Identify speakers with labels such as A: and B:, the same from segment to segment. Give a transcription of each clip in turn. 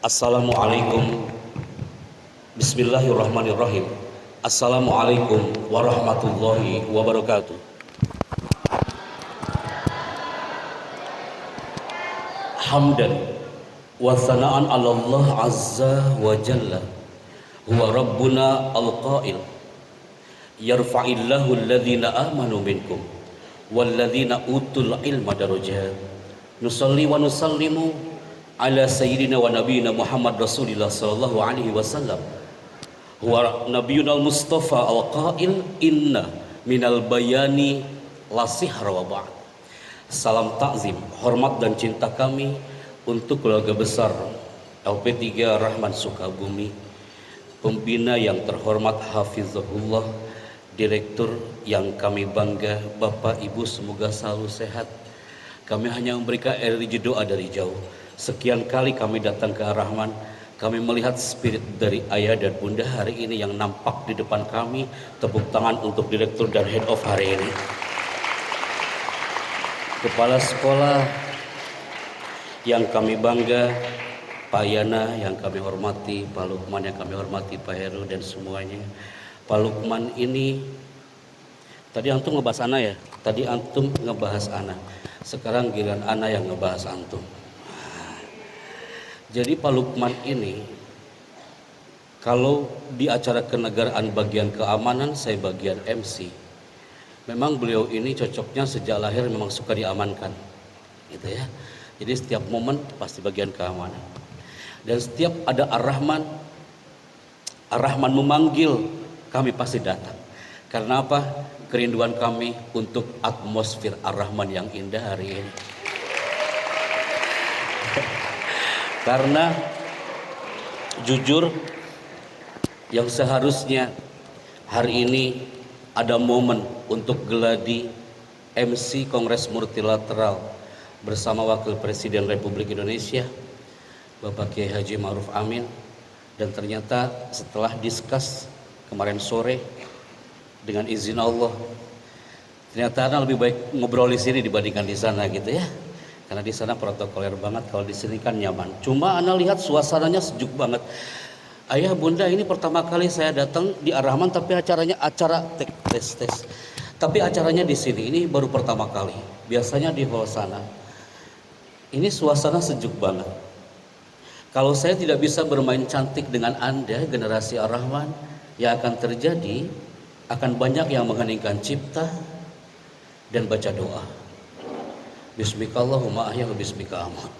A: Assalamualaikum. Bismillahirrahmanirrahim. Assalamualaikum warahmatullahi wabarakatuh. Hamdan wa thana'an 'ala Allah azza wa jalla. Huwa rabbuna al-qail. Yarfa'illahu alladhina amanu minkum walladhina utul ilma darajat. Nusalli wa nusallimu ala sayyidina wa nabiyina Muhammad Rasulillah sallallahu alaihi wasallam. Huwa nabiyunal mustafa al-qail inna minal bayani la sihra wa ba'd. Salam takzim, hormat dan cinta kami untuk keluarga besar LP3 Rahman Sukabumi, pembina yang terhormat Hafizahullah, direktur yang kami bangga Bapak Ibu semoga selalu sehat. Kami hanya memberikan energi doa dari jauh. Sekian kali kami datang ke Ar-Rahman, kami melihat spirit dari ayah dan bunda hari ini yang nampak di depan kami. Tepuk tangan untuk direktur dan head of hari ini. Kepala sekolah yang kami bangga, Pak Yana yang kami hormati, Pak Lukman yang kami hormati, Pak Heru dan semuanya. Pak Lukman ini, tadi antum ngebahas Ana ya? Tadi antum ngebahas Ana, sekarang giliran Ana yang ngebahas antum. Jadi Pak Lukman ini, kalau di acara kenegaraan bagian keamanan, saya bagian MC. Memang beliau ini cocoknya sejak lahir memang suka diamankan, gitu ya. Jadi setiap momen pasti bagian keamanan. Dan setiap ada Ar-Rahman, Ar-Rahman memanggil, kami pasti datang. Karena apa? Kerinduan kami untuk atmosfer Ar-Rahman yang indah hari ini. Karena jujur yang seharusnya hari ini ada momen untuk geladi MC Kongres Multilateral bersama Wakil Presiden Republik Indonesia Bapak Kiai Haji Ma'ruf Amin, dan ternyata setelah diskus kemarin sore dengan izin Allah ternyata lebih baik ngobrol di sini dibandingkan di sana gitu ya. Karena di sana protokoler banget, kalau di sini kan nyaman. Cuma Ana lihat suasananya sejuk banget. Ayah bunda ini pertama kali saya datang di Ar-Rahman, tapi acaranya acara tes. Tapi acaranya di sini ini baru pertama kali. Biasanya di hall sana. Ini suasana sejuk banget. Kalau saya tidak bisa bermain cantik dengan Anda, generasi Ar-Rahman, yang akan terjadi akan banyak yang mengheningkan cipta dan baca doa. Bismikallahumma ahya wa bismika amat.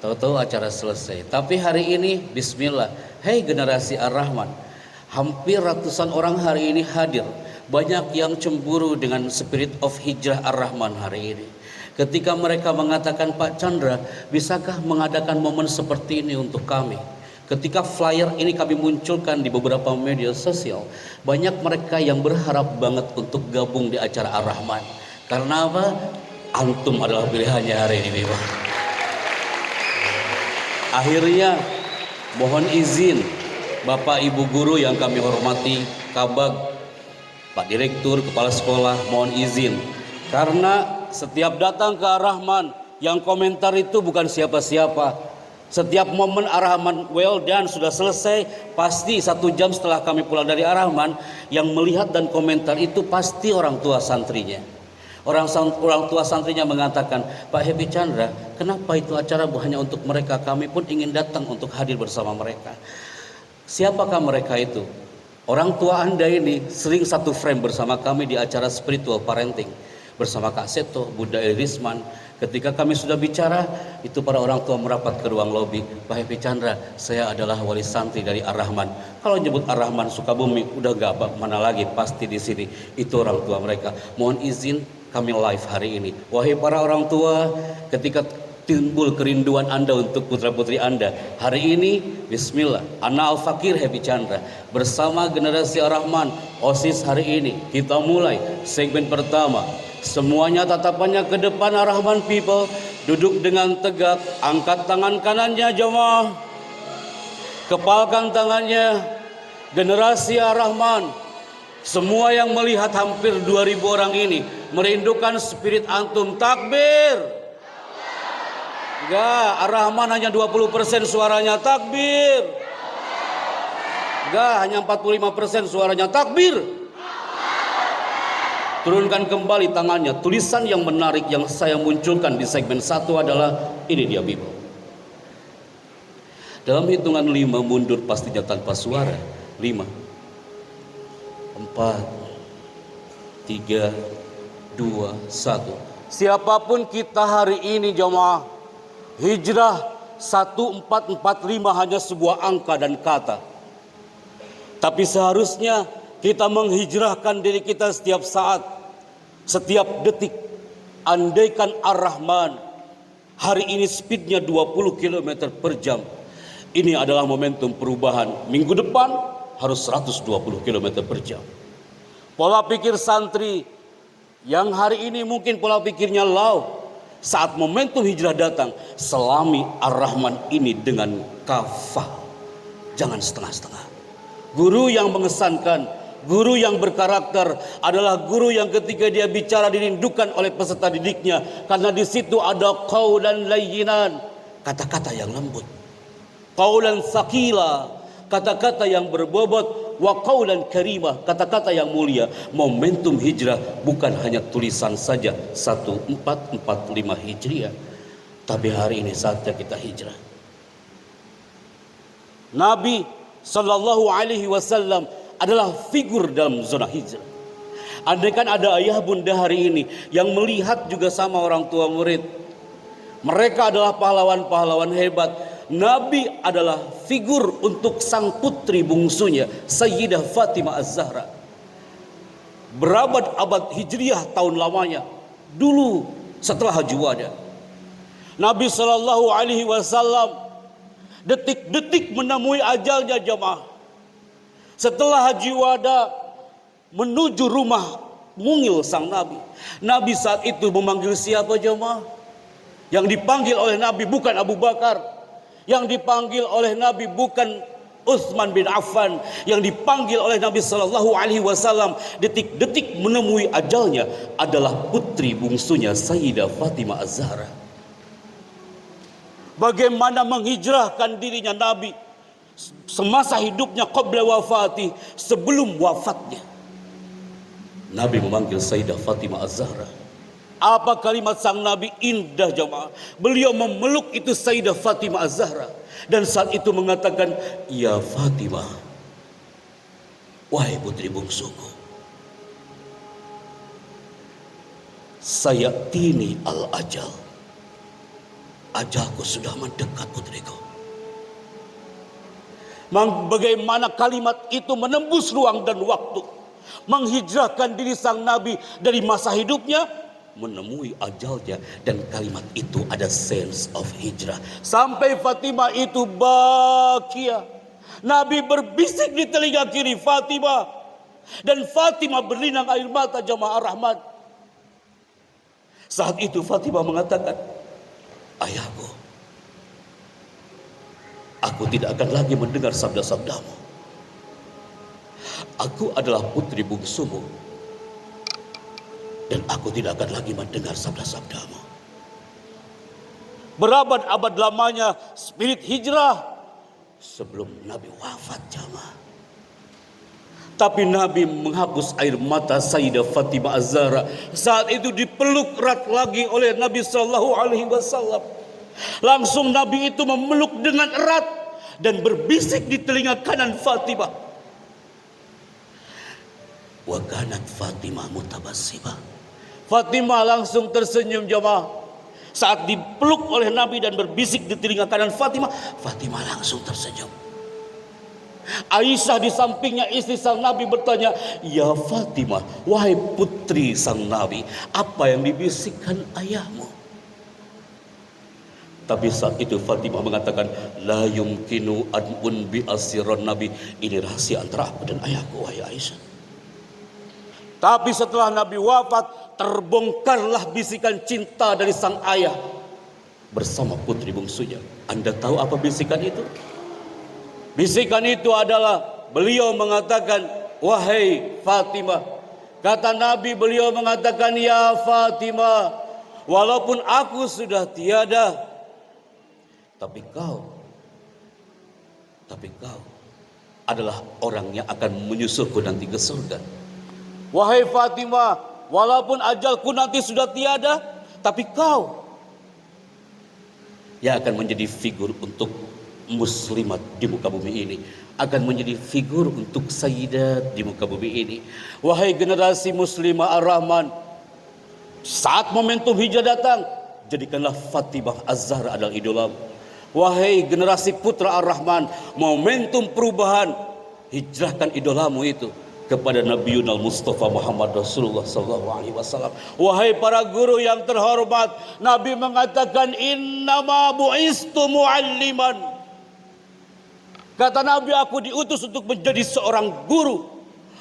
A: Tahu-tahu acara selesai. Tapi hari ini bismillah. Hei generasi Ar-Rahman, hampir ratusan orang hari ini hadir. Banyak yang cemburu dengan spirit of hijrah Ar-Rahman hari ini. Ketika mereka mengatakan, Pak Chandra, bisakah mengadakan momen seperti ini untuk kami? Ketika flyer ini kami munculkan di beberapa media sosial, banyak mereka yang berharap banget untuk gabung di acara Ar-Rahman. Karena apa? Antum adalah pilihannya hari ini, Pak. Akhirnya mohon izin Bapak Ibu guru yang kami hormati, Kabag, Pak Direktur, Kepala Sekolah, mohon izin. Karena setiap datang ke Ar-Rahman, yang komentar itu bukan siapa-siapa. Setiap momen Ar-Rahman well done sudah selesai, pasti 1 jam setelah kami pulang dari Ar-Rahman, yang melihat dan komentar itu pasti orang tua santrinya. Orang tua santrinya mengatakan, Pak Happy Chandra, kenapa itu acara hanya untuk mereka? Kami pun ingin datang untuk hadir bersama mereka. Siapakah mereka itu? Orang tua Anda ini sering satu frame bersama kami di acara spiritual parenting bersama Kak Seto, Bunda Irisman. Ketika kami sudah bicara, itu para orang tua merapat ke ruang lobi. Pak Happy Chandra, saya adalah wali santri dari Ar-Rahman. Kalau nyebut Ar-Rahman Sukabumi, udah gak mana lagi, pasti di sini. Itu orang tua mereka. Mohon izin kami live hari ini. Wahai para orang tua, ketika timbul kerinduan Anda untuk putra-putri Anda, hari ini bismillah, Ana Al-Fakir Happy Chandra bersama generasi Ar-Rahman OSIS hari ini kita mulai segmen pertama. Semuanya tatapannya ke depan Ar-Rahman people, duduk dengan tegak, angkat tangan kanannya jemaah, kepalkan tangannya. Generasi Ar-Rahman, semua yang melihat hampir 2000 orang ini merindukan spirit antum. Takbir, Enggak, Ar-Rahman hanya 20% suaranya takbir. Enggak, hanya 45% suaranya takbir. Turunkan kembali tangannya. Tulisan yang menarik yang saya munculkan di segmen 1 adalah ini dia Bible. Dalam hitungan 5 mundur pastinya tanpa suara. 5, 4, 3, 2, 1. Siapapun kita hari ini jemaah, hijrah 1445 hanya sebuah angka dan kata. Tapi seharusnya kita menghijrahkan diri kita setiap saat, setiap detik. Andaikan Ar-Rahman hari ini speednya 20 km per jam. Ini adalah momentum perubahan. Minggu depan harus 120 km per jam. Pola pikir santri yang hari ini mungkin pola pikirnya low. Saat momentum hijrah datang, selami Ar-Rahman ini dengan kafah. Jangan setengah-setengah. Guru yang mengesankan, guru yang berkarakter adalah guru yang ketika dia bicara dirindukan oleh peserta didiknya. Karena di situ ada qaulan layyinan, kata-kata yang lembut. Qaulan sakila, kata-kata yang berbobot. Wa qaulan karimah, kata-kata yang mulia. Momentum hijrah bukan hanya tulisan saja 1445 Hijriah, tapi hari ini saatnya kita hijrah. Nabi Sallallahu Alaihi Wasallam adalah figur dalam zona hijrah. Andaikan ada ayah bunda hari ini yang melihat juga sama orang tua murid, mereka adalah pahlawan-pahlawan hebat. Nabi adalah figur untuk sang putri bungsunya, Sayyidah Fatimah Az-Zahra. Berabad-abad Hijriah tahun lamanya, dulu setelah Haji Wada, Nabi Sallallahu Alaihi Wasallam detik-detik menemui ajalnya jemaah. Setelah Haji Wada menuju rumah mungil sang Nabi. Nabi saat itu memanggil siapa jemaah? Yang dipanggil oleh Nabi bukan Abu Bakar. Yang dipanggil oleh Nabi bukan Utsman bin Affan. Yang dipanggil oleh Nabi Sallallahu Alaihi Wasallam detik-detik menemui ajalnya adalah putri bungsunya Sayyidah Fatimah Az-Zahra. Bagaimana menghijrahkan dirinya Nabi semasa hidupnya qabla wafati, sebelum wafatnya. Nabi memanggil Sayyidah Fatimah Az-Zahra. Apa kalimat sang Nabi indah jemaah. Beliau memeluk itu Sayyidah Fatimah Az-Zahra. Dan saat itu mengatakan, ya Fatimah, wahai putri bungsuku, sayatini al-ajal, ajalku sudah mendekat putriku. Bagaimana kalimat itu menembus ruang dan waktu, menghijrahkan diri sang Nabi dari masa hidupnya menemui ajalnya. Dan kalimat itu ada sense of hijrah. Sampai Fatimah itu bahagia. Nabi berbisik di telinga kiri Fatimah, dan Fatimah berlinang air mata jamaah Ar-Rahman. Saat itu Fatimah mengatakan, ayahku, aku tidak akan lagi mendengar sabda-sabdamu. Aku adalah putri bungsumu, dan aku tidak akan lagi mendengar sabda-sabdamu. Berabad-abad lamanya spirit hijrah sebelum Nabi wafat jamaah. Tapi Nabi menghapus air mata Sayyidah Fatimah Az-Zahra. Saat itu dipeluk erat lagi oleh Nabi Sallallahu Alaihi Wasallam. Langsung Nabi itu memeluk dengan erat dan berbisik di telinga kanan Fatimah. Wa kanat Fatimah mutabassimah. Fatimah langsung tersenyum jemaah. Saat dipeluk oleh Nabi dan berbisik di telinga kanan Fatimah, Fatimah langsung tersenyum. Aisyah di sampingnya istri sang Nabi bertanya, ya Fatimah, wahai putri sang Nabi, apa yang dibisikkan ayahmu? Tapi saat itu Fatimah mengatakan, la yumkinu an unbi asiran Nabi. Ini rahasia antara aku dan ayahku, wahai Aisyah. Tapi setelah Nabi wafat, terbongkarlah bisikan cinta dari sang ayah bersama putri bungsunya. Anda tahu apa bisikan itu? Bisikan itu adalah beliau mengatakan, wahai Fatimah. Kata Nabi, beliau mengatakan, ya Fatimah, walaupun aku sudah tiada, Tapi kau adalah orang yang akan menyusulku nanti ke surga. Wahai Fatimah, walaupun ajalku nanti sudah tiada, tapi kau yang akan menjadi figur untuk muslimat di muka bumi ini, akan menjadi figur untuk sayyidat di muka bumi ini. Wahai generasi muslimah Ar-Rahman, saat momentum hijrah datang, jadikanlah Fatimah Az-Zahra adalah idolamu. Wahai generasi putra Ar-Rahman, momentum perubahan, hijrahkan idolamu itu kepada Nabiuna Mustafa Muhammad Rasulullah SAW. Wahai para guru yang terhormat, Nabi mengatakan innama bu'istu mu'alliman. Kata Nabi, aku diutus untuk menjadi seorang guru,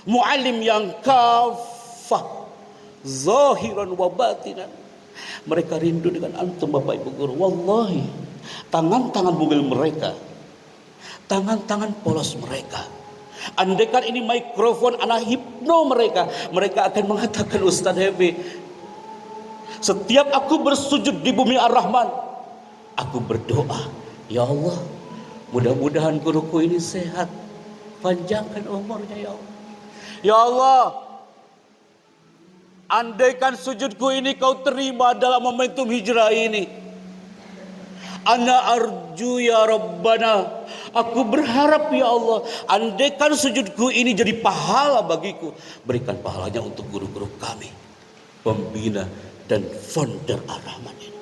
A: mu'allim yang kafah, zahiran wa batinan. Mereka rindu dengan antum Bapak Ibu guru. Wallahi, tangan-tangan bugil mereka, tangan-tangan polos mereka, andaikan ini mikrofon anak hipno mereka akan mengatakan, Ustaz Hebe, setiap aku bersujud di bumi Ar-Rahman, aku berdoa, ya Allah, mudah-mudahan guruku ini sehat, panjangkan umurnya ya Allah. Ya Allah, andaikan sujudku ini kau terima dalam momentum hijrah ini, ana arju ya Rabbana, aku berharap ya Allah, andaikan sujudku ini jadi pahala bagiku, berikan pahalanya untuk guru-guru kami, pembina dan founder Ar-Rahman ini.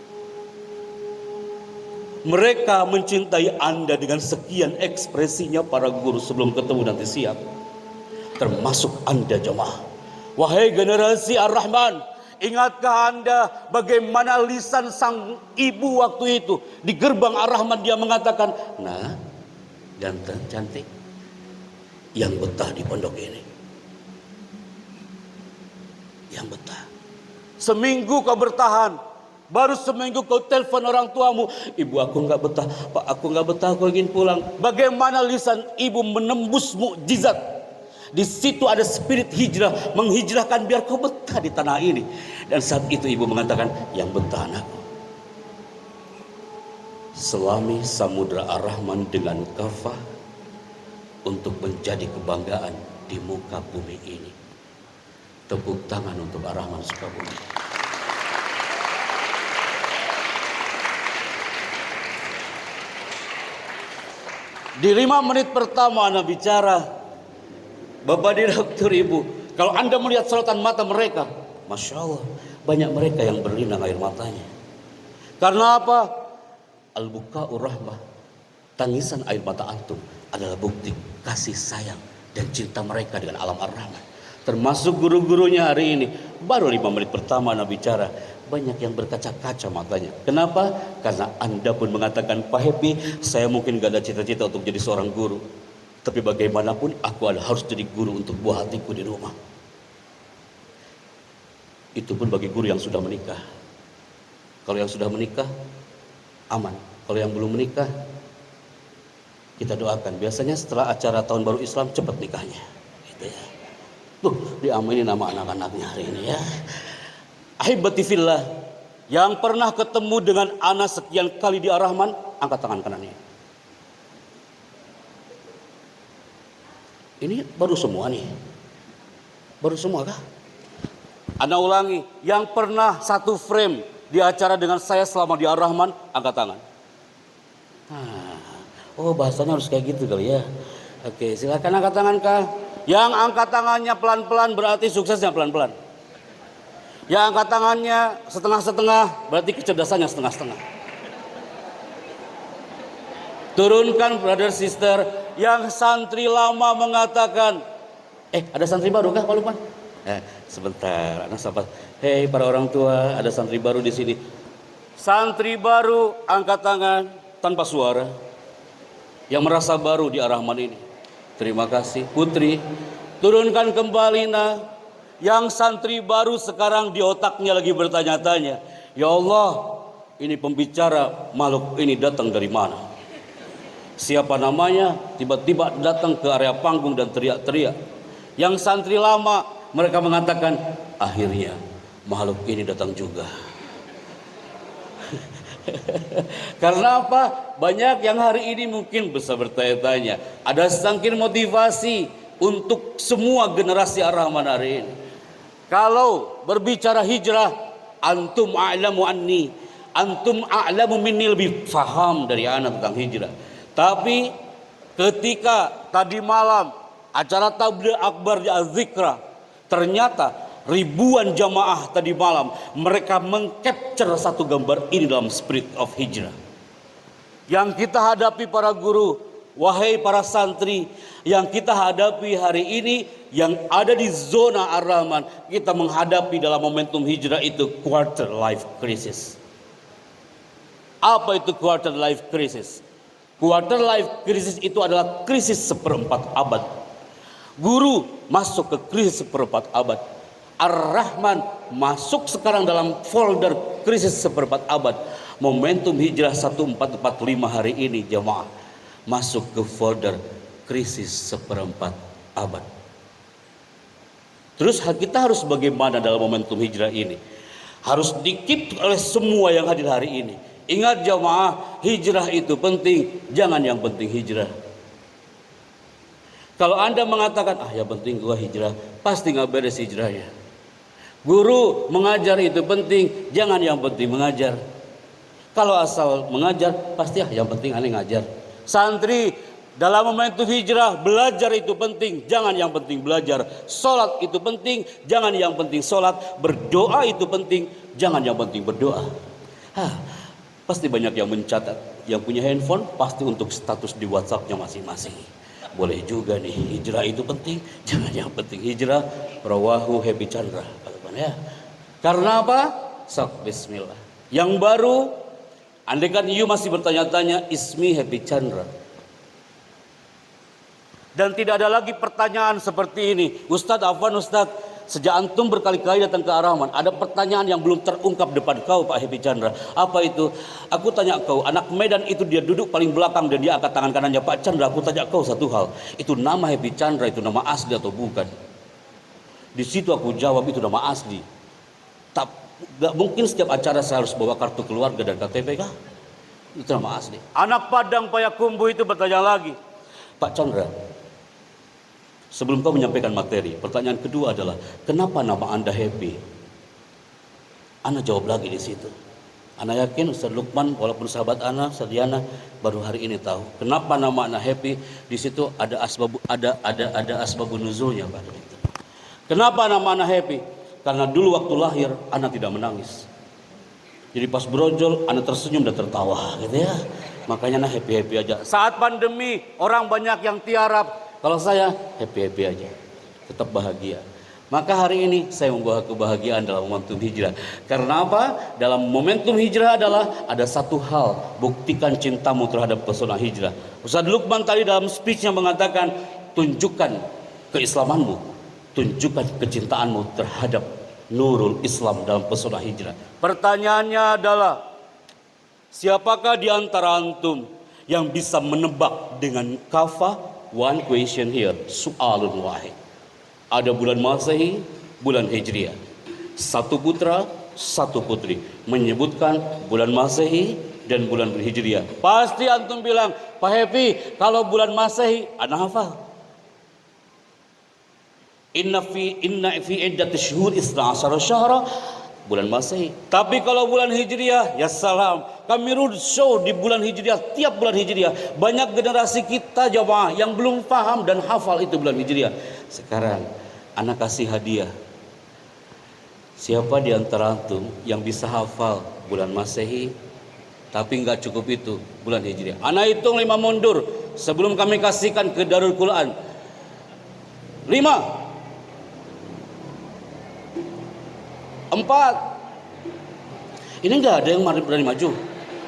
A: Mereka mencintai Anda dengan sekian ekspresinya para guru sebelum ketemu nanti siang, termasuk Anda jemaah. Wahai generasi Ar-Rahman, ingatkah Anda bagaimana lisan sang ibu waktu itu di gerbang Ar-Rahman? Dia mengatakan, nah, ganteng, cantik, yang betah di pondok ini, yang betah. Seminggu kau bertahan, baru seminggu kau telepon orang tuamu, ibu aku nggak betah, pak aku nggak betah, aku ingin pulang. Bagaimana lisan ibu menembus mukjizat? Di situ ada spirit hijrah, menghijrahkan biar kau betah di tanah ini. Dan saat itu ibu mengatakan, yang betah anakku, selami samudra Ar-Rahman dengan kafah untuk menjadi kebanggaan di muka bumi ini. Tepuk tangan untuk Ar-Rahman Sukabumi. Di 5 menit pertama Anda bicara, Bapak Direktur, Ibu, kalau Anda melihat sorotan mata mereka, Masya Allah, banyak mereka yang berlinang air matanya. Karena apa? Al-buka'ur rahmah, tangisan air mata antum adalah bukti kasih sayang dan cinta mereka dengan alam Ar-Rahman. Termasuk guru-gurunya hari ini. Baru 5 menit pertama Anda bicara, banyak yang berkaca-kaca matanya. Kenapa? Karena Anda pun mengatakan, Pak Happy, saya mungkin gak ada cita-cita untuk jadi seorang guru, tapi bagaimanapun aku harus jadi guru untuk buah hatiku di rumah. Itu pun bagi guru yang sudah menikah. Kalau yang sudah menikah, aman. Kalau yang belum menikah, kita doakan. Biasanya setelah acara tahun baru Islam cepat nikahnya, gitu ya. Tuh, diaminin nama anak-anaknya hari ini ya. Ahibati fillah, yang pernah ketemu dengan ana sekian kali di Ar-Rahman, angkat tangan kanannya. Ini baru semua nih. Baru semua kah? Ana ulangi, yang pernah satu frame di acara dengan saya selama di Ar-Rahman, angkat tangan. Oh, bahasanya harus kayak gitu kali ya. Oke, silakan angkat tangan kah? Yang angkat tangannya pelan-pelan berarti suksesnya pelan-pelan. Yang angkat tangannya setengah-setengah berarti kecerdasannya setengah-setengah. Turunkan brother sister. Yang santri lama mengatakan, ada santri baru kah Pak Lukman? Sebentar, anak sahabat. Hei para orang tua, ada santri baru di sini. Santri baru angkat tangan tanpa suara. Yang merasa baru di Ar-Rahman ini. Terima kasih. Putri, turunkan kembali nah. Yang santri baru sekarang di otaknya lagi bertanya-tanya, ya Allah, ini pembicara makhluk ini datang dari mana? Siapa namanya? Tiba-tiba datang ke area panggung dan teriak-teriak. Yang santri lama, mereka mengatakan, akhirnya makhluk ini datang juga. Karena apa? Banyak yang hari ini mungkin bisa bertanya-tanya. Ada sangkin motivasi untuk semua generasi Ar-Rahman hari ini. Kalau berbicara hijrah, antum a'lamu anni, antum a'lamu minni, lebih faham dari anak tentang hijrah. Tapi ketika tadi malam acara tabligh akbar di Az-Zikra, ternyata ribuan jamaah tadi malam mereka mengcapture satu gambar ini dalam spirit of hijrah. Yang kita hadapi para guru, wahai para santri, yang kita hadapi hari ini, yang ada di zona Ar-Rahman, kita menghadapi dalam momentum hijrah itu quarter life crisis. Apa itu quarter life crisis? Quarter life crisis itu adalah krisis seperempat abad. Guru masuk ke krisis seperempat abad. Ar-Rahman masuk sekarang dalam folder krisis seperempat abad. Momentum hijrah 1445 hari ini jemaah masuk ke folder krisis seperempat abad. Terus kita harus bagaimana dalam momentum hijrah ini? Harus dikip oleh semua yang hadir hari ini. Ingat jemaah, hijrah itu penting, jangan yang penting hijrah. Kalau Anda mengatakan, yang penting gua hijrah, pasti nggak beres hijrahnya. Guru mengajar itu penting, jangan yang penting mengajar. Kalau asal mengajar, pasti yang penting aneh ngajar. Santri, dalam momentum hijrah, belajar itu penting, jangan yang penting belajar. Sholat itu penting, jangan yang penting sholat. Berdoa itu penting, jangan yang penting berdoa. Pasti banyak yang mencatat, yang punya handphone pasti untuk status di WhatsAppnya masing-masing. Boleh juga nih, hijrah itu penting, jangan yang penting hijrah. Rawahu Happy Chandra. Ya. Karena apa? Sok bismillah. Yang baru, andaikan you masih bertanya-tanya, ismi Happy Chandra. Dan tidak ada lagi pertanyaan seperti ini. Ustadz Afwan, Ustadz, sejak antum berkali-kali datang ke Ar-Rahman, ada pertanyaan yang belum terungkap depan kau Pak Happy Chandra. Apa itu? Aku tanya kau, anak Medan itu dia duduk paling belakang dan dia angkat tangan kanannya. Pak Chandra, aku tanya kau satu hal. Itu nama Happy Chandra, itu nama asli atau bukan? Di situ aku jawab itu nama asli. Gak mungkin setiap acara saya harus bawa kartu keluarga dan KTP kah? Itu nama asli. Anak Padang Payakumbuh itu bertanya lagi, Pak Chandra, sebelum kau menyampaikan materi, pertanyaan kedua adalah, kenapa nama Anda Happy? Ana jawab lagi di situ. Ana yakin Ustaz Lukman, walaupun sahabat Ana, Ustaz Diana, baru hari ini tahu kenapa nama Ana Happy. Di situ ada asbabun nuzulnya pada itu. Kenapa nama Ana Happy? Karena dulu waktu lahir Ana tidak menangis. Jadi pas brojol Ana tersenyum dan tertawa gitu ya. Makanya Ana happy-happy aja. Saat pandemi orang banyak yang tiarap, kalau saya happy-happy aja. Tetap bahagia. Maka hari ini saya membawa kebahagiaan dalam momentum hijrah. Karena apa? Dalam momentum hijrah adalah ada satu hal, buktikan cintamu terhadap pesona hijrah. Ustaz Lukman tadi dalam speech-nya mengatakan, tunjukkan keislamanmu. Tunjukkan kecintaanmu terhadap nurul Islam dalam pesona hijrah. Pertanyaannya adalah, siapakah di antara antum yang bisa menebak dengan kafah? One question here, soalun wahid. Ada bulan Masehi, bulan Hijriah. Satu putra, satu putri. Menyebutkan bulan Masehi dan bulan Hijriah. Pasti antum bilang, Pak Happy, kalau bulan Masehi, ana hafal. Inna fi iddatish shuhur 12 syahra, bulan Masehi. Tapi kalau bulan Hijriah, ya salam, kami roadshow di bulan Hijriah, tiap bulan Hijriah. Banyak generasi kita jamaah yang belum paham dan hafal itu bulan Hijriah. Sekarang anak kasih hadiah. Siapa di antara antum yang bisa hafal bulan Masehi tapi nggak cukup itu bulan Hijriah? Anak hitung 5 mundur sebelum kami kasihkan ke Darul Quran. 5, 4. Ini nggak ada yang berani maju.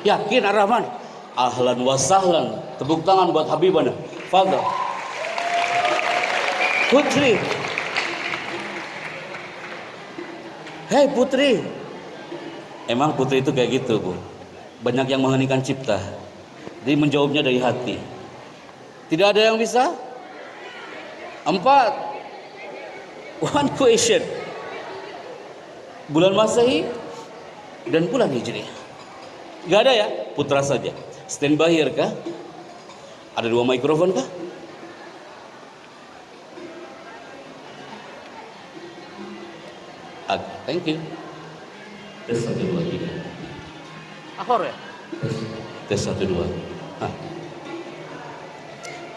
A: Yakin Ar-Rahman? Ahlan wa sahlan. Tepuk tangan buat Habibana. Fadhal. Putri. Hei Putri. Emang Putri itu kayak gitu, Bu. Banyak yang mengheningkan cipta. Dia menjawabnya dari hati. Tidak ada yang bisa? 4. One question. Bulan Masehi dan bulan Hijriah. Gak ada ya? Putra saja. Standby here kah? Ada 2 mikrofon kah? Thank you. Tes 1 2 3.
B: Ahor ya?
A: Tes 1 2.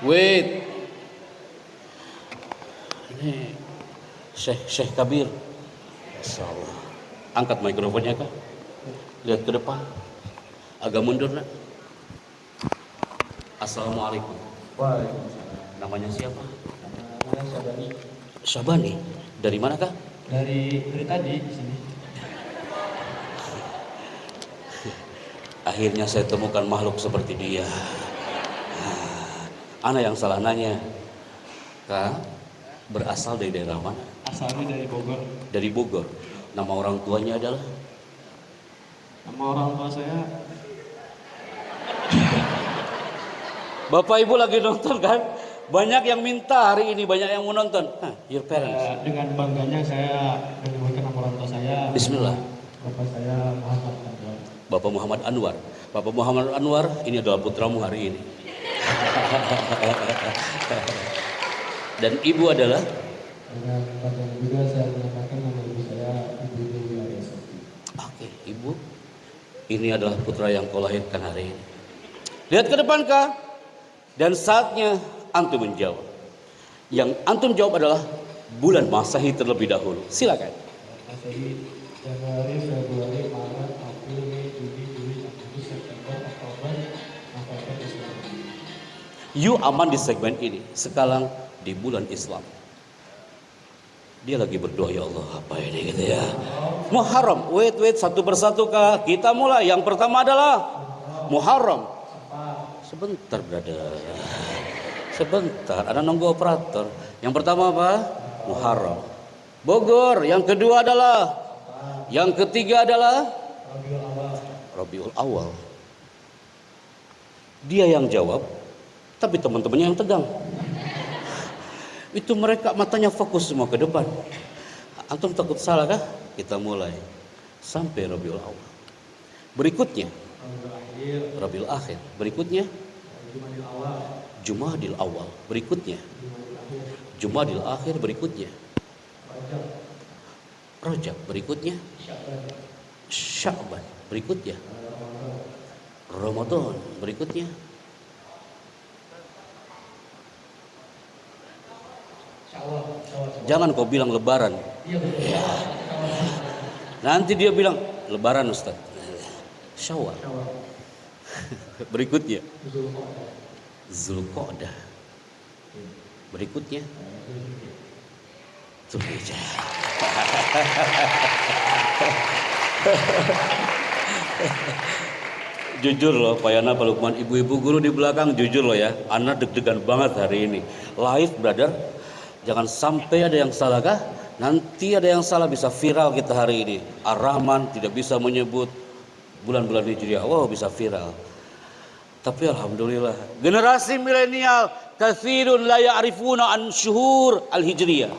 A: Wait. Ini Syekh Kabir. Masyaallah. Angkat mikrofonnya kah? Lihat ke depan. Agak mundur nak. Assalamualaikum.
C: Waalaikumsalam.
A: Namanya siapa?
C: Namanya Syabani.
A: Syabani. Dari mana kah?
C: Dari tadi di sini.
A: Akhirnya saya temukan makhluk seperti dia. Ana yang salah nanya. Kak, berasal dari daerah mana?
C: Asalnya dari Bogor.
A: Dari Bogor. Nama orang tuanya adalah?
C: Nama orang tua saya.
A: Bapak Ibu lagi nonton kan? Banyak yang minta hari ini, banyak yang mau nonton. Your parents.
C: Dengan bangganya saya menyebutkan nama orang tua saya.
A: Bismillah.
C: Bapak saya Muhammad Anwar.
A: Bapak Muhammad Anwar. Bapak Muhammad Anwar, ini adalah putramu hari ini. Dan ibu adalah?
C: Dengan bangganya juga saya menyatakan nama ibu saya Ibu Dewi Aryasati.
A: Oke, ibu. Ini adalah putra yang kau lahirkan hari ini. Lihat ke depan kah? Dan saatnya antum menjawab. Yang antum jawab adalah bulan Masehi terlebih dahulu. Silakan.
C: Masehi Januari, Februari, Maret, April, Mei, Juni, Juli, Agustus, September, Oktober, November, Desember.
A: You aman di segmen ini. Sekarang di bulan Islam. Dia lagi berdoa, ya Allah, apa ini gitu ya. Muharram. Wait, satu persatu kah? Kita mulai. Yang pertama adalah Muharram. Sebentar, brother. Sebentar, ada nunggu operator. Yang pertama apa? Muharram. Bogor. Yang kedua adalah? Yang ketiga adalah? Rabiul Awal. Dia yang jawab, tapi teman-temannya yang tegang. Itu mereka matanya fokus semua ke depan. Antum takut salah kah? Kita mulai sampai Rabiul Awal. Berikutnya Rabiul Akhir. Berikutnya Jumadil Awal. Berikutnya Jumadil Akhir. Berikutnya Rajab. Berikutnya Sya'ban. Berikutnya Ramadan. Berikutnya jangan kau bilang Lebaran. Ya. Nanti dia bilang Lebaran Ustaz. Syawal. Berikutnya Zulqa'dah. Berikutnya Zulhijjah. Jujur loh Pak Yana, Pak Lukman, ibu-ibu guru di belakang, jujur loh ya, anak deg-degan banget hari ini. Live brother. Jangan sampai ada yang salah kah? Nanti ada yang salah, bisa viral kita hari ini. Ar-Rahman tidak bisa menyebut bulan-bulan Hijriah. Wow, bisa viral. Tapi alhamdulillah, generasi milenial katsirun la ya'rifuna an syuhur al-hijriyah.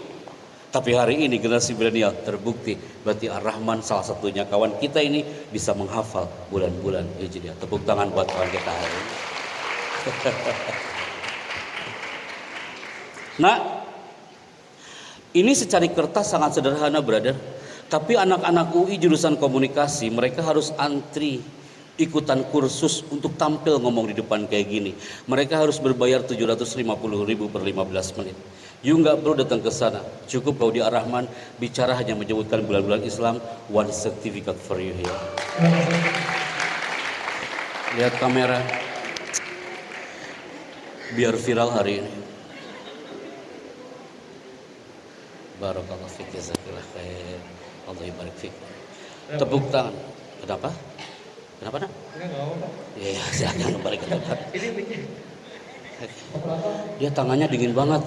A: Tapi hari ini generasi milenial terbukti, berarti Ar-Rahman salah satunya kawan kita ini bisa menghafal bulan-bulan Hijriah. Tepuk tangan buat kawan kita hari ini. Nah, ini secari kertas sangat sederhana, brother. Tapi anak-anak UI jurusan komunikasi, mereka harus antri ikutan kursus untuk tampil ngomong di depan kayak gini. Mereka harus berbayar 750.000 per 15 menit. You nggak perlu datang ke sana. Cukup kau di Ar-Rahman bicara hanya menyebutkan bulan-bulan Islam, one certificate for you here. Lihat kamera. Biar viral hari ini. Barakallahu fiik, jazakallahu khair. Allah barik fiik. Tepuk tangan. Kenapa? Kenapa nak? Iya, silakan balik ke tempat. Dia tangannya dingin banget.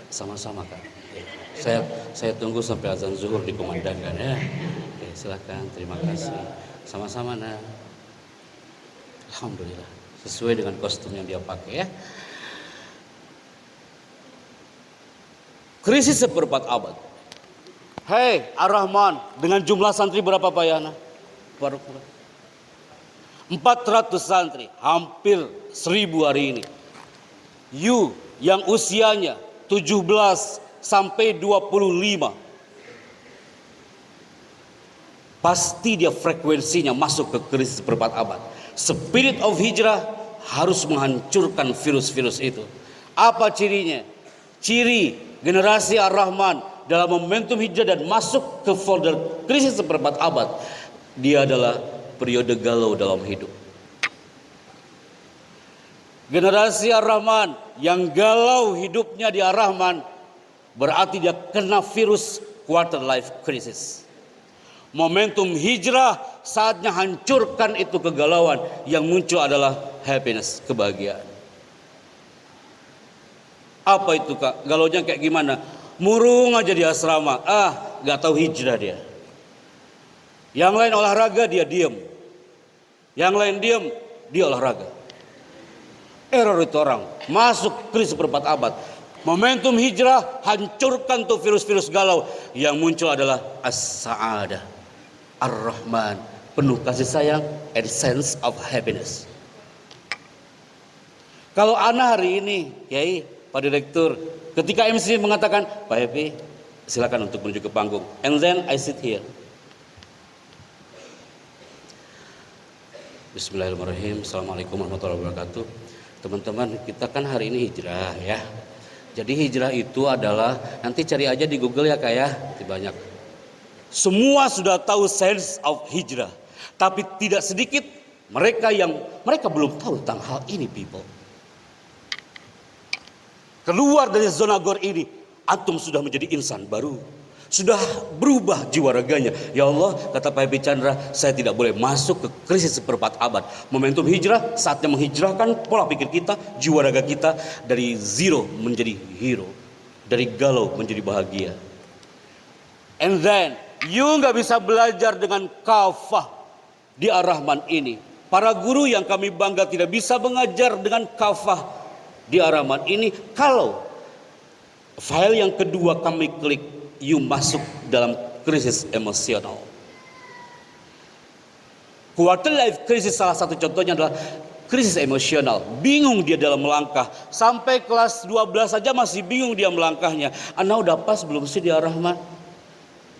A: Sama-sama Kak. Saya tunggu sampai azan zuhur dikumandangkan ya. Oke, silakan. Terima kasih. Sama-sama nah. Alhamdulillah. Sesuai dengan kostum yang dia pakai ya. Krisis seperempat abad. Hei Ar-Rahman, dengan jumlah santri berapa Pak Yana? 400 santri, hampir 1000 hari ini. You yang usianya 17 sampai 25, pasti dia frekuensinya masuk ke krisis seperempat abad. Spirit of Hijrah harus menghancurkan virus-virus itu. Apa cirinya? Ciri generasi Ar-Rahman dalam momentum hijrah dan masuk ke folder krisis seperempat abad, dia adalah periode galau dalam hidup. Generasi Ar-Rahman yang galau hidupnya di Ar-Rahman berarti dia kena virus quarter life crisis. Momentum hijrah saatnya hancurkan itu kegalauan, yang muncul adalah happiness, kebahagiaan. Apa itu Kak? Galaunya kayak gimana? Murung aja di asrama, gak tahu hijrah dia. Yang lain olahraga, dia diem. Yang lain diem, dia olahraga. Error itu orang, masuk krisis seperempat abad. Momentum hijrah, hancurkan tuh virus-virus galau. Yang muncul adalah as-sa'adah, ar-Rahman, penuh kasih sayang, and sense of happiness. Kalau Ana hari ini, Yai, Pak Direktur, ketika MC mengatakan, Pak Happy, silakan untuk menuju ke panggung. And then I sit here. Bismillahirrahmanirrahim. Assalamualaikum warahmatullahi wabarakatuh. Teman-teman, kita kan hari ini hijrah ya. Jadi hijrah itu adalah, nanti cari aja di Google ya Kak ya, banyak. Semua sudah tahu sense of hijrah. Tapi tidak sedikit mereka belum tahu tentang hal ini, people. Keluar dari zona gor ini, antum sudah menjadi insan baru. Sudah berubah jiwa raganya. Ya Allah, kata Pak Happy Chandra, saya tidak boleh masuk ke krisis seperempat abad. Momentum hijrah, saatnya menghijrahkan pola pikir kita, jiwa raga kita, dari zero menjadi hero, dari galau menjadi bahagia. And then, you gak bisa belajar dengan kafah di Ar-Rahman ini. Para guru yang kami bangga tidak bisa mengajar dengan kafah di Ar-Rahman ini. Kalau file yang kedua kami klik, you masuk dalam krisis emosional. Quarter life crisis salah satu contohnya adalah krisis emosional. Bingung dia dalam melangkah. Sampai kelas 12 saja masih bingung dia melangkahnya. Anda udah pas belum sih di Ar-Rahman?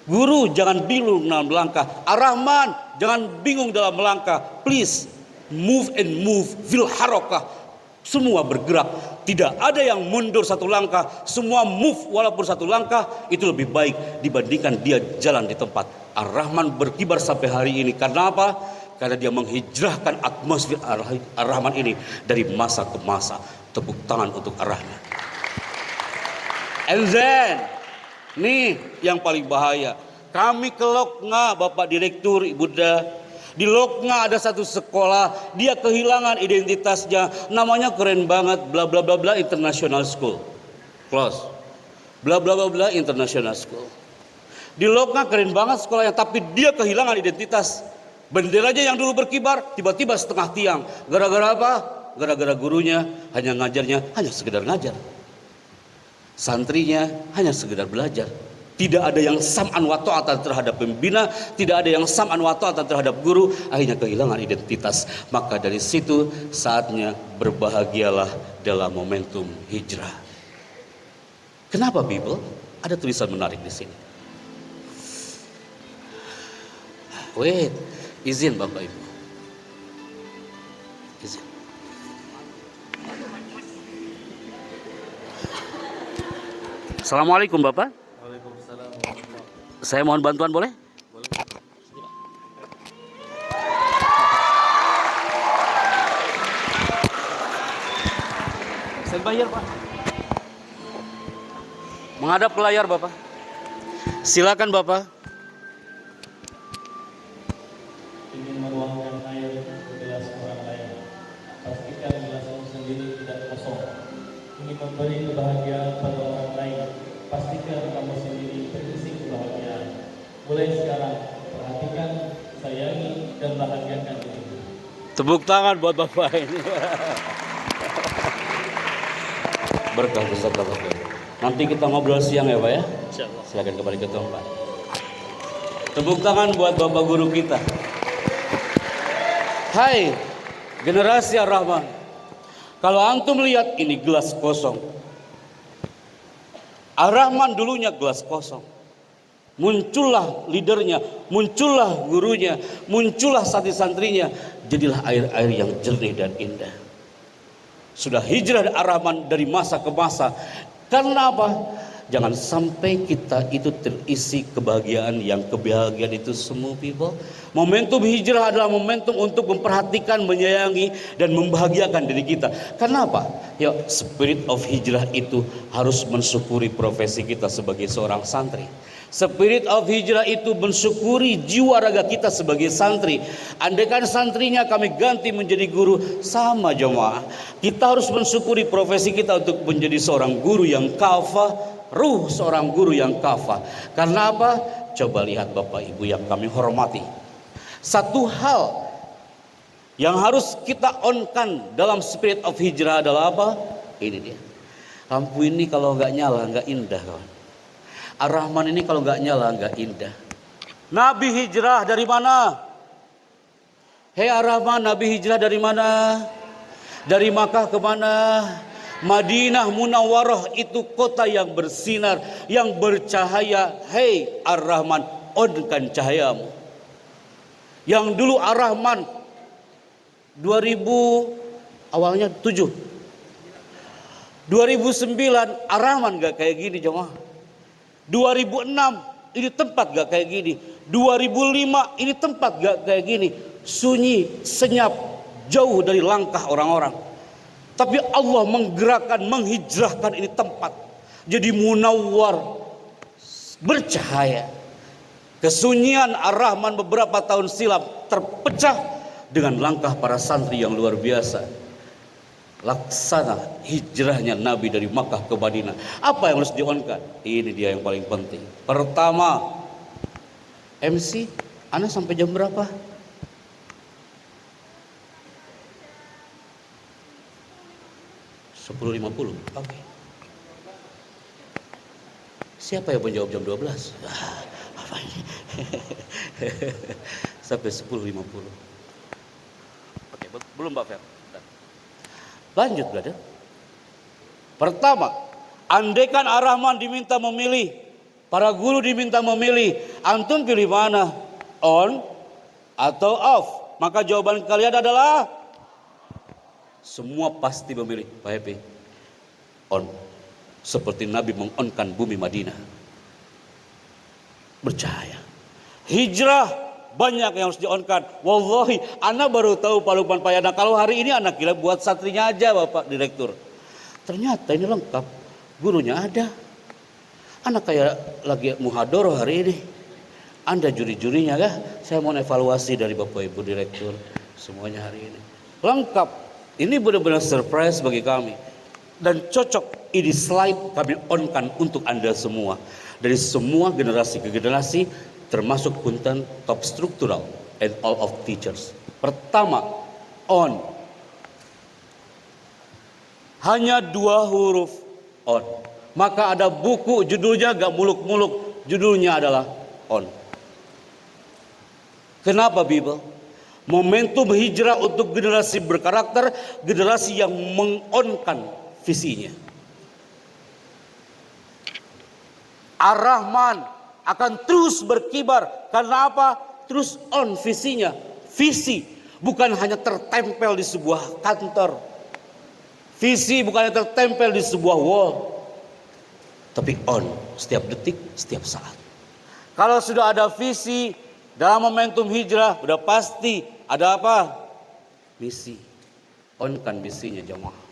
A: Guru jangan bingung dalam melangkah. Ar-Rahman jangan bingung dalam melangkah. Please move and move fil harokah. Semua bergerak, tidak ada yang mundur satu langkah, semua move walaupun satu langkah, itu lebih baik dibandingkan dia jalan di tempat. Ar-Rahman berkibar sampai hari ini, karena apa? Karena dia menghijrahkan atmosfer Ar-Rahman ini dari masa ke masa. Tepuk tangan untuk Ar-Rahman. And then, nih yang paling bahaya, kami ke Loknga, Bapak Direktur, Ibu Da. Di Loknga ada satu sekolah, dia kehilangan identitasnya, namanya keren banget, bla bla bla bla International School. Close. Bla bla bla bla International School. Di Loknga keren banget sekolahnya, tapi dia kehilangan identitas. Benderanya yang dulu berkibar, tiba-tiba setengah tiang. Gara-gara apa? Gara-gara gurunya hanya ngajarnya, hanya sekedar ngajar. Santrinya hanya sekedar belajar. Tidak ada yang sam'an wa ta'atan terhadap pembina, tidak ada yang sam'an wa ta'atan terhadap guru, akhirnya kehilangan identitas. Maka dari situ saatnya berbahagialah dalam momentum hijrah. Kenapa people? Ada tulisan menarik di sini. Wait, izin Bapak Ibu. Izin. Assalamualaikum Bapak. Saya mohon bantuan boleh? Boleh. Saya bayar Pak. Menghadap ke layar Bapak. Silakan Bapak.
C: Ingin menuangkan air ke gelas orang lain, pastikan gelasmu sendiri tidak kosong. Ingin memberi kebahagiaan pada orang lain, pastikan kamu sendiri berisi kebahagiaan. Mulai sekarang, perhatikan, sayangi, dan bahagiakan diri.
A: Tepuk tangan buat Bapak ini. Berkah besar Bapak. Nanti kita ngobrol siang ya Pak ya.
B: Insyaallah.
A: Silakan kembali ke tempat. Tepuk tangan buat Bapak Guru kita. Hai generasi Ar-Rahman. Kalau antum lihat ini gelas kosong. Ar-Rahman dulunya gelas kosong. Muncullah leadernya, muncullah gurunya, muncullah santri-santrinya. Jadilah air-air yang jernih dan indah. Sudah hijrah Ar-Rahman dari masa ke masa. Karena apa? Jangan sampai kita itu terisi kebahagiaan itu semua people. Momentum hijrah adalah momentum untuk memperhatikan, menyayangi dan membahagiakan diri kita. Karena apa? Ya, spirit of hijrah itu harus mensyukuri profesi kita sebagai seorang santri. Spirit of hijrah itu mensyukuri jiwa raga kita sebagai santri. Andaikan santrinya kami ganti menjadi guru, sama jemaah. Kita harus mensyukuri profesi kita untuk menjadi seorang guru yang kafah, ruh seorang guru yang kafah. Karena apa? Coba lihat Bapak Ibu yang kami hormati. Satu hal yang harus kita onkan dalam spirit of hijrah adalah apa? Ini dia. Lampu ini kalau nggak nyala nggak indah kawan. Ar-Rahman ini kalau nggak nyala nggak indah. Nabi hijrah dari mana? Hei Ar-Rahman, Nabi hijrah dari mana? Dari Makkah ke mana? Madinah Munawwarah itu kota yang bersinar, yang bercahaya. Hei Ar-Rahman, onkan cahayamu. Yang dulu Ar-Rahman 2000 awalnya 7. 2009 Ar-Rahman gak kayak gini jemaah. 2006 ini tempat gak kayak gini. 2005 ini tempat gak kayak gini. Sunyi, senyap, jauh dari langkah orang-orang. Tapi Allah menggerakkan, menghijrahkan ini tempat. Jadi munawwar, bercahaya. Kesunyian Ar-Rahman beberapa tahun silam terpecah dengan langkah para santri yang luar biasa. Laksana hijrahnya Nabi dari Makkah ke Madinah. Apa yang harus dionkan? Ini dia yang paling penting. Pertama, MC, Anda sampai jam berapa? (10.50). Oke. Siapa yang menjawab jam 12? Apa ini? Sampai 10.50. Oke, belum Mbak Fer. Lanjut, brother. Pertama, andaikan Ar-Rahman diminta memilih, para guru diminta memilih, antum pilih mana? On atau off? Maka jawaban kalian adalah semua pasti memilih Pak Happy on. Seperti Nabi mengonkan bumi Madinah. Bercahaya. Hijrah banyak yang harus dionkan. Wallahi, anak baru tahu Pak Lukman Payana. Kalau hari ini anak kira buat santrinya aja Bapak Direktur. Ternyata ini lengkap. Gurunya ada. Anak kayak lagi muhadoroh hari ini. Anda juri-jurinya kah? Saya mau evaluasi dari Bapak Ibu Direktur. Semuanya hari ini. Lengkap. Ini benar-benar surprise bagi kami. Dan cocok ini slide kami onkan untuk Anda semua. Dari semua generasi ke generasi, termasuk punten top struktural and all of teachers. Pertama, on. Hanya 2 huruf on. Maka ada buku judulnya gak muluk-muluk. Judulnya adalah on. Kenapa Bible? Momentum hijrah untuk generasi berkarakter, generasi yang mengonkan visinya. Ar-Rahman akan terus berkibar. Karena apa? Terus on visinya. Visi bukan hanya tertempel di sebuah kantor. Visi bukan hanya tertempel di sebuah wall. Tapi on setiap detik, setiap saat. Kalau sudah ada visi dalam momentum hijrah, udah pasti ada apa? Misi. Onkan misinya jemaah.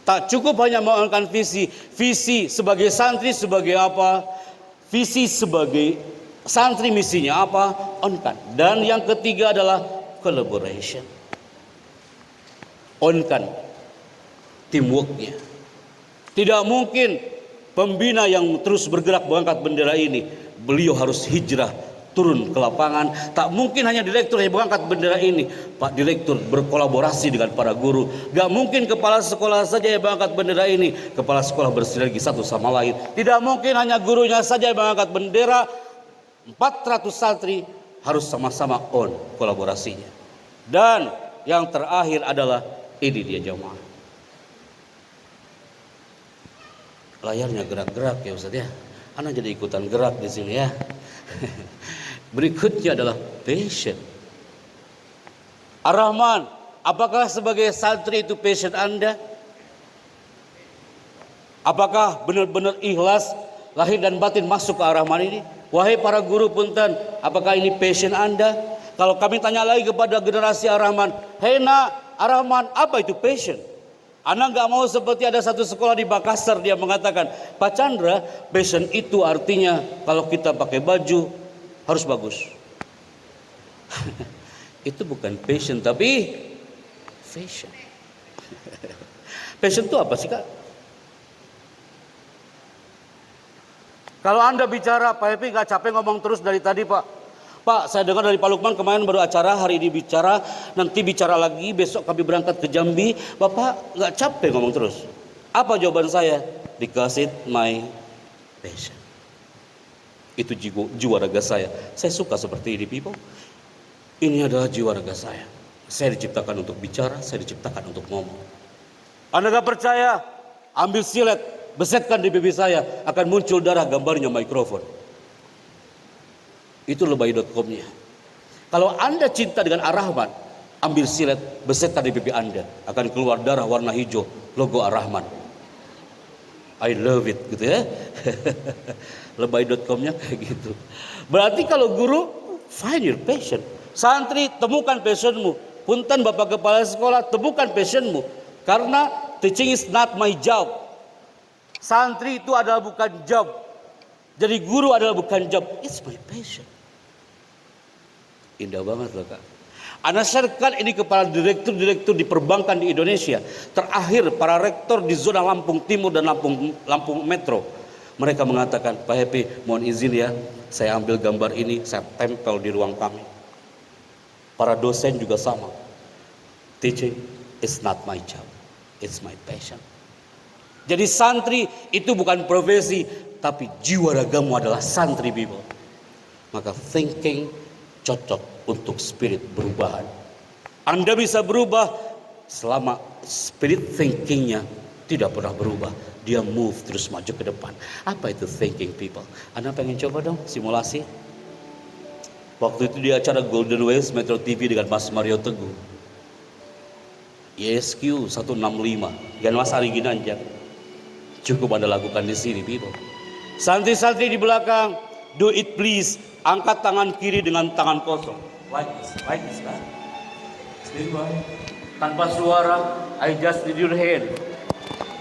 A: Tak cukup hanya mengonkan visi. Visi sebagai santri sebagai apa? Visi sebagai santri misinya apa? Onkan. Dan yang ketiga adalah collaboration. Onkan teamworknya. Tidak mungkin pembina yang terus bergerak mengangkat bendera ini, beliau harus hijrah turun ke lapangan. Tak mungkin hanya direktur yang mengangkat bendera ini. Pak Direktur berkolaborasi dengan para guru. Gak mungkin kepala sekolah saja yang mengangkat bendera ini. Kepala sekolah bersinergi satu sama lain. Tidak mungkin hanya gurunya saja yang mengangkat bendera. 400 santri harus sama-sama on kolaborasinya. Dan yang terakhir adalah ini dia jamaah. Layarnya gerak-gerak ya Ustaz ya. Ana jadi ikutan gerak di sini ya. Berikutnya adalah passion. Ar-Rahman, apakah sebagai santri itu passion Anda? Apakah benar-benar ikhlas lahir dan batin masuk ke Ar-Rahman ini? Wahai para guru punten, apakah ini passion Anda? Kalau kami tanya lagi kepada generasi Ar-Rahman, hei nak, Ar-Rahman, apa itu passion? Anak gak mau seperti ada satu sekolah di Makassar, dia mengatakan, Pak Chandra, passion itu artinya kalau kita pakai baju harus bagus. Itu bukan passion, tapi fashion. Passion itu apa sih Kak? Kalau Anda bicara, Pak Epi gak capek ngomong terus dari tadi Pak. Pak, saya dengar dari Pak Lukman kemarin baru acara, hari ini bicara, nanti bicara lagi, besok kami berangkat ke Jambi. Bapak gak capek ngomong terus. Apa jawaban saya? Because it my passion. Itu jiwa raga saya. Saya suka seperti ini people. Ini adalah jiwa raga saya. Saya diciptakan untuk bicara, saya diciptakan untuk ngomong. Anda gak percaya? Ambil silet, besetkan di pipi saya, akan muncul darah gambarnya mikrofon. Itu lebay.com-nya. Kalau Anda cinta dengan Ar-Rahman, ambil silet, besetkan di pipi Anda, akan keluar darah warna hijau, logo Ar-Rahman. I love it gitu ya. Lebay.com-nya kayak gitu. Berarti kalau guru, find your passion. Santri, temukan passionmu. Punten Bapak Kepala Sekolah, temukan passionmu. Karena teaching is not my job. Santri itu adalah bukan job. Jadi guru adalah bukan job. It's my passion. Indah banget loh Kak. Anda sharekan ini kepada direktur-direktur di perbankan di Indonesia. Terakhir para rektor di zona Lampung Timur dan Lampung Metro. Mereka mengatakan, Pak Happy mohon izin ya, saya ambil gambar ini, saya tempel di ruang kami. Para dosen juga sama. Teaching is not my job. It's my passion. Jadi santri itu bukan profesi, tapi jiwa ragamu adalah santri people. Maka thinking cocok untuk spirit perubahan. Anda bisa berubah selama spirit thinkingnya tidak pernah berubah. Dia move terus maju ke depan. Apa itu thinking people? Anda pengen coba dong simulasi? Waktu itu di acara Golden Wales Metro TV dengan Mas Mario Teguh. ISQ 165 dengan Mas Ari Ginanjar. Cukup Anda lakukan di sini people. Santri-santri di belakang, do it please. Angkat tangan kiri dengan tangan kosong. Like this kan? Stand by. Tanpa suara, I just need your hand.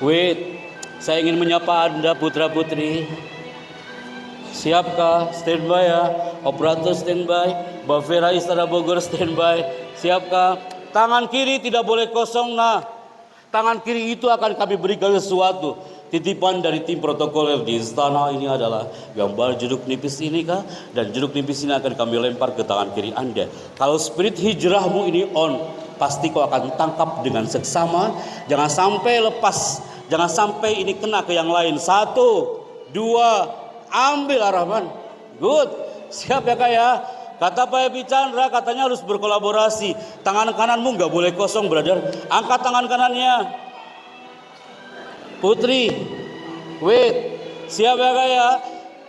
A: Wait, saya ingin menyapa Anda putra-putri. Siapkah? Stand by ya. Operator stand by. Mbak Vera Istana Bogor stand by. Siapkah? Tangan kiri tidak boleh kosong nah. Tangan kiri itu akan kami berikan sesuatu. Titipan dari tim protokoler di istana ini adalah gambar jeruk nipis ini kah? Dan jeruk nipis ini akan kami lempar ke tangan kiri Anda. Kalau spirit hijrahmu ini on, pasti kau akan tangkap dengan seksama. Jangan sampai lepas, jangan sampai ini kena ke yang lain. 1, 2, ambil Ar-Rahman. Good, siap ya Kak ya? Kata Pak Epi Chandra katanya harus berkolaborasi. Tangan kananmu nggak boleh kosong brother. Angkat tangan kanannya. Putri, wait, siap ya Kak ya?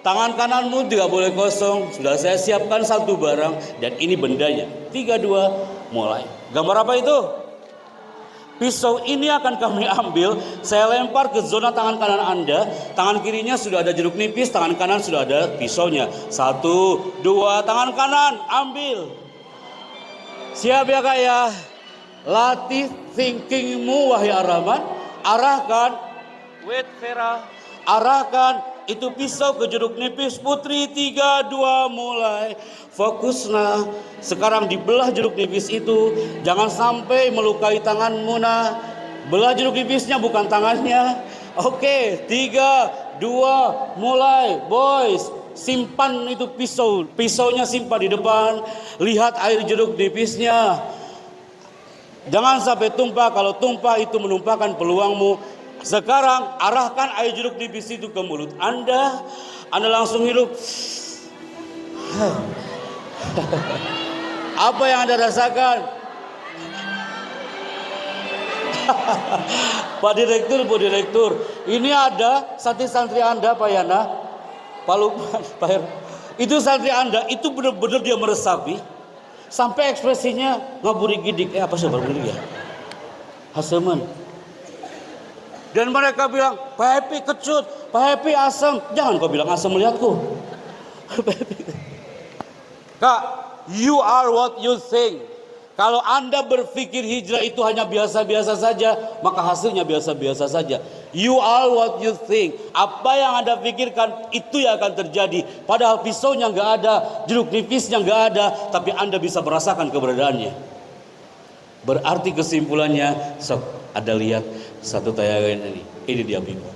A: Tangan kananmu tidak boleh kosong. Sudah saya siapkan satu barang dan ini bendanya. 3, 2, mulai. Gambar apa itu? Pisau ini akan kami ambil, saya lempar ke zona tangan kanan Anda. Tangan kirinya sudah ada jeruk nipis, tangan kanan sudah ada pisaunya. 1, 2, tangan kanan, ambil. Siap ya Kak ya? Latih thinkingmu wahai Ar-Rahman. Arahkan. Wait Vera, arahkan itu pisau ke jeruk nipis Putri. 3, 2, mulai. Fokuslah. Sekarang dibelah jeruk nipis itu. Jangan sampai melukai tanganmu nah. Belah jeruk nipisnya bukan tangannya. Oke, 3, 2, mulai. Boys, simpan itu pisau. Pisaunya simpan di depan. Lihat air jeruk nipisnya. Jangan sampai tumpah. Kalau tumpah itu menumpahkan peluangmu. Sekarang arahkan air jeruk nipis itu ke mulut Anda. Anda langsung hirup. Apa yang Anda rasakan? Pak Direktur, ini ada santri Anda, Pak Yana, Pak Lukman, Pak Heru. Itu santri Anda, itu benar-benar dia meresapi, sampai ekspresinya ngaburi gidik. Apa sih ngaburi gidik ya? Haseman. Dan mereka bilang, Pak Happy kecut, Pak Happy asam. Jangan kau bilang asam melihatku. Kak, you are what you think. Kalau Anda berpikir hijrah itu hanya biasa-biasa saja, maka hasilnya biasa-biasa saja. You are what you think. Apa yang Anda pikirkan, itu yang akan terjadi. Padahal pisaunya nggak ada, jeruk nipisnya nggak ada, tapi Anda bisa merasakan keberadaannya. Berarti kesimpulannya, sok, Anda lihat satu tayangan ini. Ini dia Bimo.